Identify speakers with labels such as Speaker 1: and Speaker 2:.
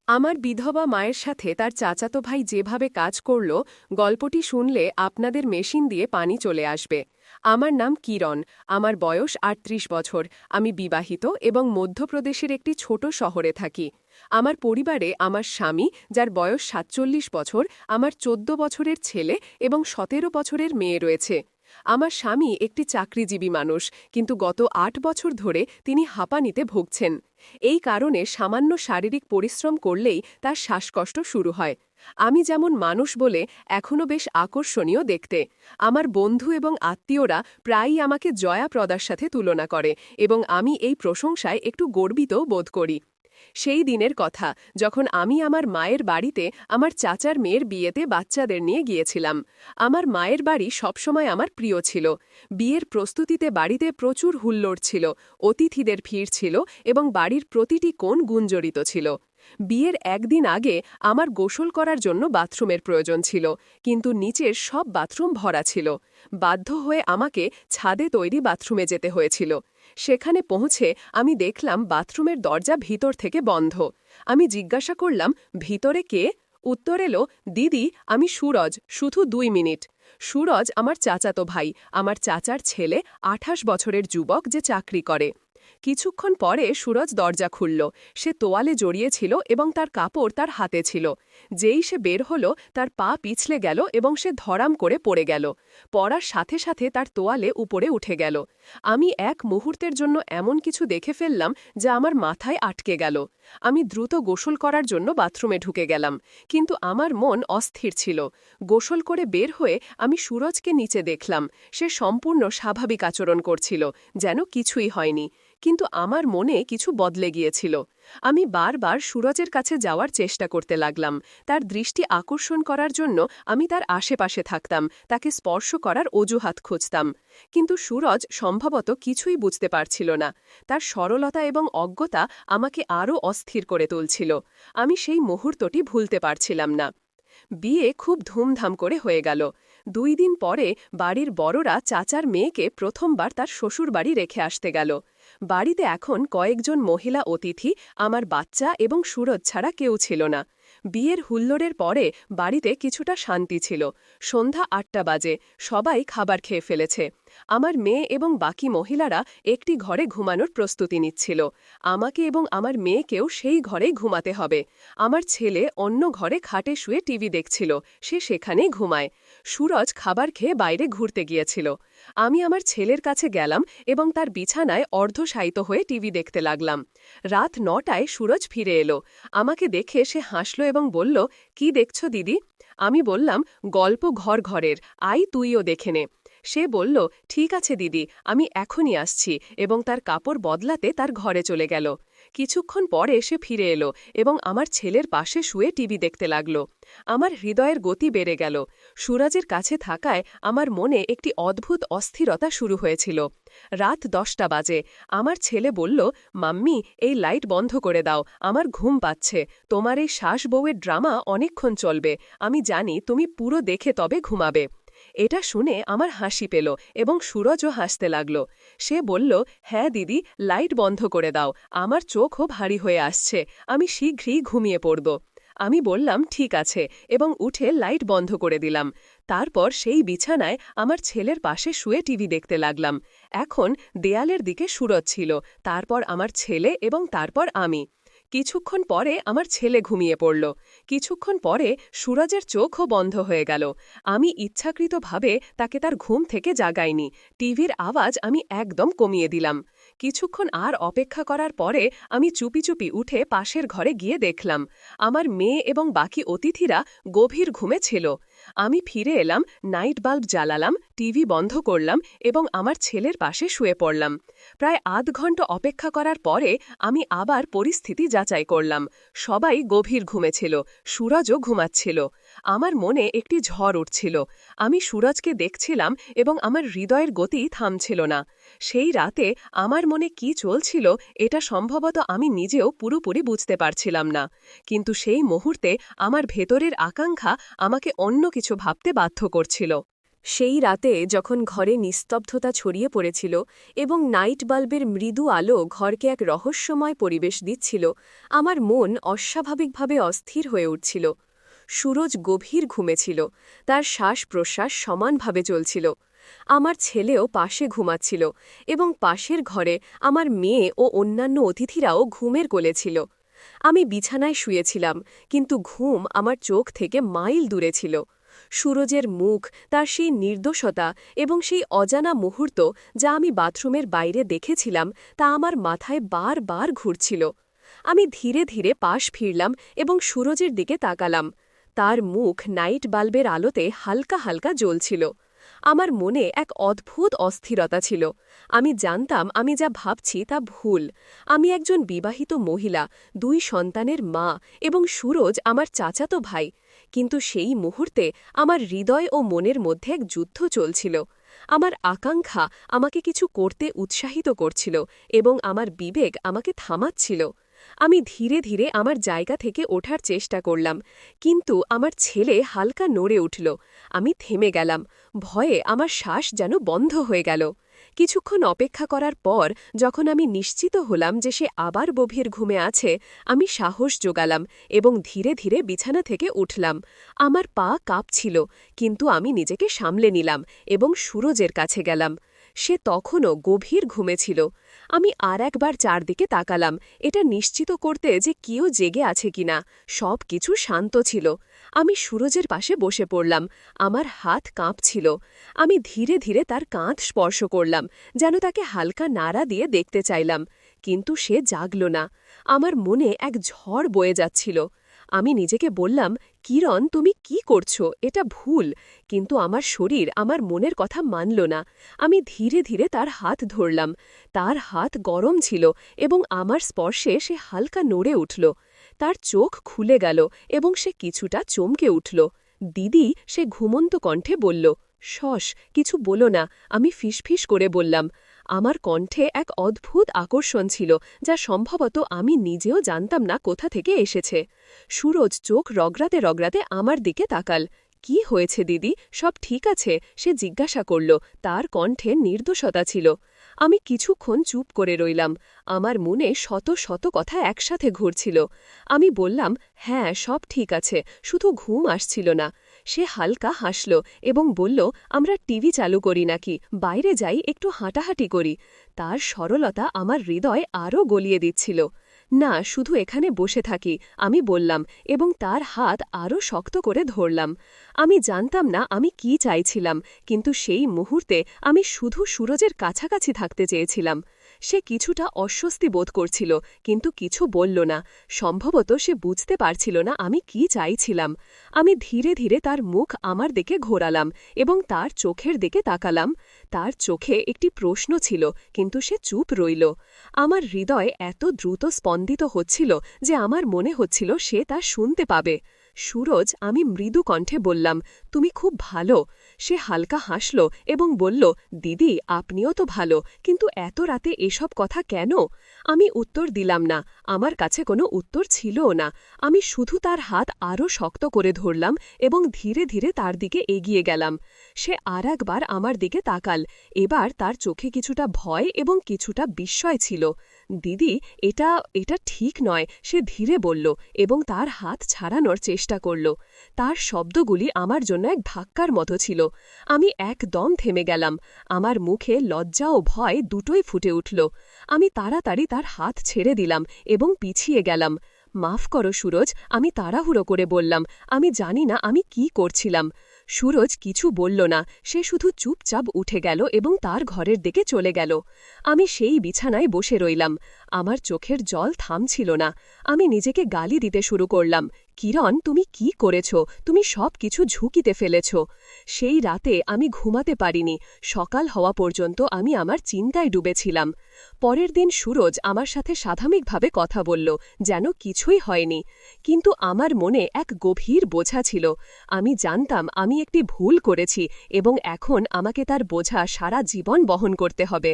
Speaker 1: আমার বিধবা মায়ের সাথে তার চাচাতো ভাই যেভাবে কাজ করল, গল্পটি শুনলে আপনাদের মেশিন দিয়ে পানি চলে আসবে। আমার নাম কিরণ। আমার বয়স ৩৮ বছর। আমি বিবাহিত এবং মধ্যপ্রদেশের একটি ছোট শহরে থাকি। আমার পরিবারে আমার স্বামী, যার বয়স ৪৭ বছর, আমার ১৪ বছরের ছেলে এবং ১৭ বছরের মেয়ে রয়েছে। আমার স্বামী একটি চাকরিজীবী মানুষ, কিন্তু গত ৮ বছর ধরে তিনি হাঁপানিতে ভুগছেন। এই কারণে সামান্য শারীরিক পরিশ্রম করলেই তার শ্বাসকষ্ট শুরু হয়। আমি যেমন মানুষ বলে এখনও বেশ আকর্ষণীয় দেখতে। আমার বন্ধু এবং আত্মীয়রা প্রায়ই আমাকে জয়া প্রদার সাথে তুলনা করে, এবং আমি এই প্রশংসায় একটু গর্বিত বোধ করি। সেই দিনের কথা, যখন আমি আমার মায়ের বাড়িতে আমার চাচার মেয়ের বিয়েতে বাচ্চাদের নিয়ে গিয়েছিলাম। আমার মায়ের বাড়ি সবসময় আমার প্রিয় ছিল। বিয়ের প্রস্তুতিতে বাড়িতে প্রচুর হুল্লোড় ছিল, অতিথিদের ভিড় ছিল এবং বাড়ির প্রতিটি কোণ গুঞ্জরিত ছিল। বিয়ের একদিন আগে আমার গোসল করার জন্য বাথরুমের প্রয়োজন ছিল, কিন্তু নিচের সব বাথরুম ভরা ছিল। বাধ্য হয়ে আমাকে ছাদে তৈরি বাথরুমে যেতে হয়েছিল। সেখানে পৌঁছে আমি দেখলাম বাথরুমের দরজা ভিতর থেকে বন্ধ। আমি জিজ্ঞাসা করলাম, ভিতরে কে? উত্তর এলো, দিদি, আমি সুরজ, শুধু ২ মিনিট। সুরজ আমার চাচাতো ভাই, আমার চাচার ছেলে, ২৮ বছরের যুবক যে চাকরি করে। কিছুক্ষণ পরে সুরজ দরজা খুলল। সে তোয়ালে জড়িয়েছিল এবং তার কাপড় তার হাতে ছিল। যেই সে বের হল, তার পা পিছলে গেল এবং সে ধরাম করে পড়ে গেল। পড়ার সাথে সাথে তার তোয়ালে উপরে উঠে গেল। আমি এক মুহূর্তের জন্য এমন কিছু দেখে ফেললাম যা আমার মাথায় আটকে গেল। আমি দ্রুত গোসল করার জন্য বাথরুমে ঢুকে গেলাম, কিন্তু আমার মন অস্থির ছিল। গোসল করে বের হয়ে আমি সুরজকে নিচে দেখলাম। সে সম্পূর্ণ স্বাভাবিক আচরণ করছিল, যেন কিছুই হয়নি। কিন্তু আমার মনে কিছু বদলে গিয়েছিল। আমি বারবার সুরজের কাছে যাওয়ার চেষ্টা করতে লাগলাম। তার দৃষ্টি আকর্ষণ করার জন্য আমি তার আশেপাশে থাকতাম, তাকে স্পর্শ করার অজুহাত খুঁজতাম। কিন্তু সুরজ সম্ভবত কিছুই বুঝতে পারছিল না। তার সরলতা এবং অজ্ঞতা আমাকে আরও অস্থির করে তুলছিল। আমি সেই মুহূর্তটি ভুলতে পারছিলাম না। বিয়ে খুব ধুমধাম করে হয়ে গেল। ২ দিন পরে বাড়ির বড়রা চাচার মেয়েকে প্রথমবার তার শ্বশুরবাড়ি রেখে আসতে গেল। বাড়িতে এখন কয়েকজন মহিলা অতিথি, আমার বাচ্চা এবং সুরজ ছাড়া কেউ ছিল না। বিয়ের হুল্লোড়ের পরে বাড়িতে কিছুটা শান্তি ছিল। সন্ধ্যা ৮টা বাজে, সবাই খাবার খেয়ে ফেলেছে। আমার মেয়ে এবং বাকি মহিলারা একটি ঘরে ঘুমানোর প্রস্তুতি নিচ্ছিল। আমাকে এবং আমার মেয়েকেও সেই ঘরেই ঘুমাতে হবে। আমার ছেলে অন্য ঘরে খাটে শুয়ে টিভি দেখছিল, সে সেখানেই ঘুমায়। সুরজ খাবার খেয়ে বাইরে ঘুরতে গিয়েছিল। আমি আমার ছেলের কাছে গেলাম এবং তার বিছানায় অর্ধশায়িত হয়ে টিভি দেখতে লাগলাম। রাত ৯টায় সুরজ ফিরে এলো। আমাকে দেখে সে হাসল এবং বলল, কি দেখছো দিদি? আমি বললাম, গল্প ঘর ঘরের, আই তুইও দেখে নে। সে বলল, ঠিক আছে দিদি, আমি এখনই আসছি, এবং তার কাপড় বদলাতে তার ঘরে চলে গেল। কিছুক্ষণ পরে সে ফিরে এলো এবং আমার ছেলের পাশে শুয়ে টিভি দেখতে লাগল। আমার হৃদয়ের গতি বেড়ে গেল। সুরজের কাছে থাকায় আমার মনে একটি অদ্ভুত অস্থিরতা শুরু হয়েছিল। রাত ১০টা বাজে। আমার ছেলে বলল, মাম্মি, এই লাইট বন্ধ করে দাও, আমার ঘুম পাচ্ছে। তোমার এই শ্বাস বউয়ের ড্রামা অনেকক্ষণ চলবে। আমি জানি তুমি পুরো দেখে তবে ঘুমাবে। এটা শুনে আমার হাসি পেল এবং সুরজও হাসতে লাগল। সে বলল, হ্যাঁ দিদি, লাইট বন্ধ করে দাও, আমার চোখও ভারী হয়ে আসছে, আমি শীঘ্রই ঘুমিয়ে পড়ব। আমি বললাম, ঠিক আছে, এবং উঠে লাইট বন্ধ করে দিলাম। তারপর সেই বিছানায় আমার ছেলের পাশে শুয়ে টিভি দেখতে লাগলাম। এখন দেয়ালের দিকে সুরজ ছিল, তারপর আমার ছেলে এবং তারপর আমি। কিছুক্ষণ পরে আমার ছেলে ঘুমিয়ে পড়ল। কিছুক্ষণ পরে সুরজের চোখও বন্ধ হয়ে গেল। আমি ইচ্ছাকৃতভাবে তাকে তার ঘুম থেকে জাগাইনি। টিভির আওয়াজ আমি একদম কমিয়ে দিলাম। কিছুক্ষণ আর অপেক্ষা করার পরে আমি চুপি চুপি উঠে পাশের ঘরে গিয়ে দেখলাম আমার মেয়ে এবং বাকি অতিথিরা গভীর ঘুমে ছিল। আমি ফিরে এলাম, নাইট বাল্ব জ্বালালাম, টিভি বন্ধ করলাম এবং আমার ছেলের পাশে শুয়ে পড়লাম। প্রায় আধ ঘন্টা অপেক্ষা করার পরে আমি আবার পরিস্থিতি যাচাই করলাম। সবাই গভীর ঘুমে ছিল, সুরজও ঘুমাচ্ছিল। আমার মনে একটি ঝড় উঠছিল। আমি সুরজকে দেখছিলাম এবং আমার হৃদয়ের গতি থামছিল না। সেই রাতে আমার মনে কি চলছিল এটা সম্ভবত আমি নিজেও পুরোপুরি বুঝতে পারছিলাম না, কিন্তু সেই মুহূর্তে আমার ভেতরের আকাঙ্ক্ষা আমাকে অন্য কিছু ভাবতে বাধ্য করছিল। সেই রাতে যখন ঘরে নিস্তব্ধতা ছড়িয়ে পড়েছিল এবং নাইট বাল্বের মৃদু আলো ঘরকে এক রহস্যময় পরিবেশ দিচ্ছিল, আমার মন অস্বাভাবিকভাবে অস্থির হয়ে উঠছিল। সুরজ গভীর ঘুমেছিল, তার শ্বাস প্রশ্বাস সমানভাবে চলছিল। আমার ছেলেও পাশে ঘুমাচ্ছিল এবং পাশের ঘরে আমার মেয়ে ও অন্যান্য অতিথিরাও ঘুমের কোলে ছিল। আমি বিছানায় শুয়েছিলাম, কিন্তু ঘুম আমার চোখ থেকে মাইল দূরে ছিল। সুরজের মুখ, তার সেই নির্দোষতা এবং সেই অজানা মুহূর্ত যা আমি বাথরুমের বাইরে দেখেছিলাম, তা আমার মাথায় বারবার ঘুরছিল। আমি ধীরে ধীরে পাশ ফিরলাম এবং সুরজের দিকে তাকালাম। তার মুখ নাইট বাল্বের আলোতে হালকা হালকা জ্বলছিল। আমার মনে এক অদ্ভুত অস্থিরতা ছিল। আমি জানতাম আমি যা ভাবছি তা ভুল। আমি একজন বিবাহিত মহিলা, 2 সন্তানের মা এবং সুরজ আমার চাচাতো ভাই। কিন্তু সেই মুহূর্তে আমার হৃদয় ও মনের মধ্যে এক যুদ্ধ চলছিল। আমার আকাঙ্ক্ষা আমাকে কিছু করতে উৎসাহিত করছিল এবং আমার বিবেক আমাকে থামাচ্ছিল। আমি ধীরে ধীরে আমার জায়গা থেকে ওঠার চেষ্টা করলাম, কিন্তু আমার ছেলে হালকা নড়ে উঠল। আমি থেমে গেলাম। ভয়ে আমার শ্বাস যেন বন্ধ হয়ে গেল। কিছুক্ষণ অপেক্ষা করার পর যখন আমি নিশ্চিত হলাম যে সে আবার গভীর ঘুমে আছে, আমি সাহস জোগালাম এবং ধীরে ধীরে বিছানা থেকে উঠলাম। আমার পা কাঁপছিল, কিন্তু আমি নিজেকে সামলে নিলাম এবং সুরজের কাছে গেলাম। সে তখনও গভীর ঘুমে ছিল। আমি আর একবার চারদিকে তাকালাম, এটা নিশ্চিত করতে যে কেউ জেগে আছে কিনা। সব কিছু শান্ত ছিল। আমি সুরজের পাশে বসে পড়লাম। আমার হাত কাঁপছিল। আমি ধীরে ধীরে তার কাঁধ স্পর্শ করলাম, যেন তাকে হালকা নাড়া দিয়ে দেখতে চাইলাম। কিন্তু সে জাগল না। আমার মনে এক ঝড় বয়ে যাচ্ছিল। আমি নিজেকে বললাম, কিরণ, তুমি কি করছো? এটা ভুল। কিন্তু আমার শরীর আমার মনের কথা মানল না। আমি ধীরে ধীরে তার হাত ধরলাম। তার হাত গরম ছিল এবং আমার স্পর্শে সে হালকা নড়ে উঠল। তার চোখ খুলে গেল এবং সে কিছুটা চমকে উঠল। দিদি, সে ঘুমন্ত কণ্ঠে বলল। শশ, কিছু বলো না, আমি ফিসফিস করে বললাম। আমার কণ্ঠে এক অদ্ভুত আকর্ষণ ছিল, যা সম্ভবত আমি নিজেও জানতাম না কোথা থেকে এসেছে। সুরজ চোখ রগড়াতে রগড়াতে আমার দিকে তাকাল। কি হয়েছে দিদি, সব ঠিক আছে? সে জিজ্ঞাসা করল। তার কণ্ঠে নির্দোষতা ছিল। আমি কিছুক্ষণ চুপ করে রইলাম। আমার মনে শত শত কথা একসাথে ঘুরছিল। আমি বললাম, হ্যাঁ, সব ঠিক আছে, শুধু ঘুম আসছিল না। সে হালকা হাসল এবং বলল, আমরা টিভি চালু করি নাকি, বাইরে যাই, একটু হাঁটাহাঁটি করি। তার সরলতা আমার হৃদয় আরও গলিয়ে দিচ্ছিল। না, শুধু এখানে বসে থাকি, আমি বললাম এবং তার হাত আরও শক্ত করে ধরলাম। আমি জানতাম না আমি কি চাইছিলাম, কিন্তু সেই মুহূর্তে আমি শুধু সুরজের কাছাকাছি থাকতে চেয়েছিলাম। সে কিছুটা অস্বস্তি বোধ করছিল, কিন্তু কিছু বলল না। সম্ভবত সে বুঝতে পারছিল না আমি কি চাইছিলাম। আমি ধীরে ধীরে তার মুখ আমার দিকে ঘোরালাম এবং তার চোখের দিকে তাকালাম। তার চোখে একটি প্রশ্ন ছিল, কিন্তু সে চুপ রইল। আমার হৃদয় এত দ্রুত স্পন্দিত হচ্ছিল যে আমার মনে হচ্ছিল সে তা শুনতে পাবে। সুরজ, আমি মৃদু কণ্ঠে বললাম, তুমি খুব ভালো। সে হালকা হাসল এবং বলল, দিদি, আপনিও তো ভালো, কিন্তু এত রাতে এসব কথা কেন? আমি উত্তর দিলাম না। আমার কাছে কোনো উত্তর ছিলও না। আমি শুধু তার হাত আরও শক্ত করে ধরলাম এবং ধীরে ধীরে তার দিকে এগিয়ে গেলাম। সে আর একবার আমার দিকে তাকাল। এবার তার চোখে কিছুটা ভয় এবং কিছুটা বিস্ময় ছিল। দিদি, এটা এটা ঠিক নয়, সে ধীরে বলল এবং তার হাত ছাড়ানোর চেষ্টা করল। তার শব্দগুলি আমার জন্য এক ধাক্কার মতো ছিল। আমি একদম থেমে গেলাম। আমার মুখে লজ্জা ও ভয় দুটোই ফুটে উঠল। আমি তাড়াতাড়ি তার হাত ছেড়ে দিলাম এবং পিছিয়ে গেলাম। মাফ করো সুরজ, আমি তাড়াহুড়ো করে বললাম। আমি জানি না আমি কি করছিলাম। সুরজ কিছু বলল না। সে শুধু চুপচাপ উঠে গেল এবং তার ঘরের দিকে চলে গেল। আমি সেই বিছানায় বসে রইলাম। আমার চোখের জল থামছিল না। আমি নিজেকে গালি দিতে শুরু করলাম। কিরণ, তুমি কি করেছ? তুমি সব কিছু ঝুঁকিতে ফেলেছ। সেই রাতে আমি ঘুমাতে পারিনি। সকাল হওয়া পর্যন্ত আমি আমার চিন্তায় ডুবেছিলাম। পরের দিন সুরজ আমার সাথে স্বাভাবিকভাবে কথা বলল, যেন কিছুই হয়নি। কিন্তু আমার মনে এক গভীর বোঝা ছিল। আমি জানতাম আমি একটি ভুল করেছি এবং এখন আমাকে তার বোঝা সারা জীবন বহন করতে হবে।